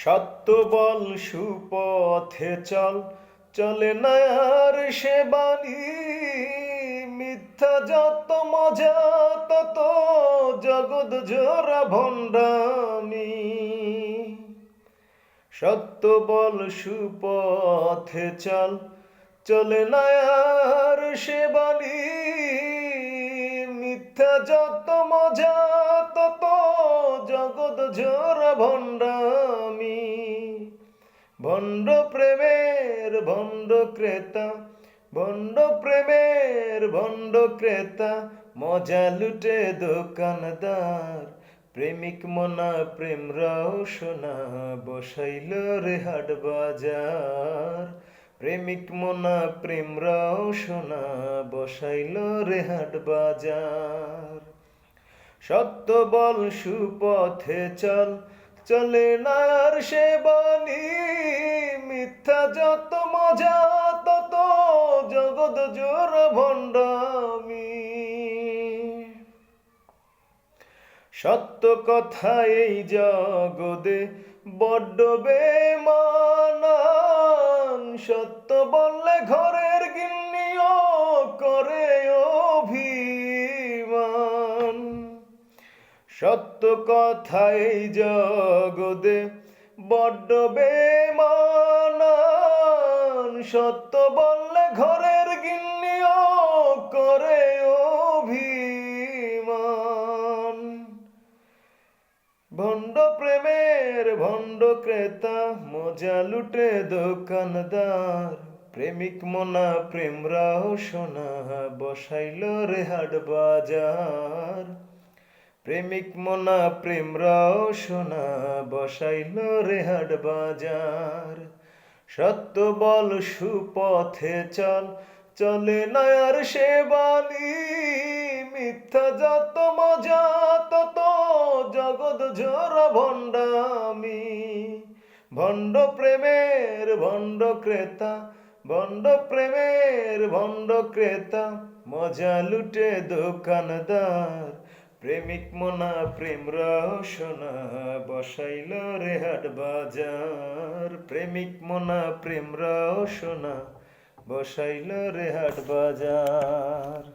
সত্য বল সুপথে চল, চলে না আর সে বাণী। মিথ্যা যত মজা তত জগৎ জোড়া ভণ্ডামি। সত্য বল সুপথে চল, চলে না আর সে বাণী। মিথ্যা যত মজা তত জগৎ জোড়া ভণ্ডামি। ভণ্ড প্রেমের ভণ্ড ক্রেতা, ভণ্ড প্রেমের ভণ্ড ক্রেতা, মজা লুটে দোকানদার। প্রেমিক মনা প্রেম রওশনা, বসাইল রে হাট বাজার। প্রেমিক মনা প্রেম রওশনা, বসাইল রে হাট বাজার। সত্য বল সুপথে চল, চলে না আর সে বাণী। মিথ্যা যত মজা তত জগৎ জোড়া ভণ্ডামি। সত্য কথা এই জগদে বড্ড বেমানান। সত্য বললে ঘরের গিন্নিও করে অভিমান। সত্য কথা এই জগদে বড্ড বেমানান। সত্য বললে ঘরের গিন্নিও করে অভিমান। ভণ্ড প্রেমের ভণ্ড ক্রেতা, মজা লুটে দোকানদার। প্রেমিক মনা প্রেম রওশনা, বসাইল রে হাট বাজার। প্রেমিক মনা প্রেম রওশনা, বসাইল রে হাট বাজার। সত্য বল সুপথে চল, চলে না আর সে বাণী। মিথ্যা যত মজা তত জগৎ জোড়া ভণ্ডামি। ভণ্ড প্রেমের ভণ্ড ক্রেতা, ভণ্ড প্রেমের ভণ্ড ক্রেতা, মজা লুটে দোকানদার। প্রেমিক মনা প্রেম রওশনা, বসাইল রে হাট বাজার। প্রেমিক মনা প্রেম রওশনা, বসাইল রে হাট বাজার।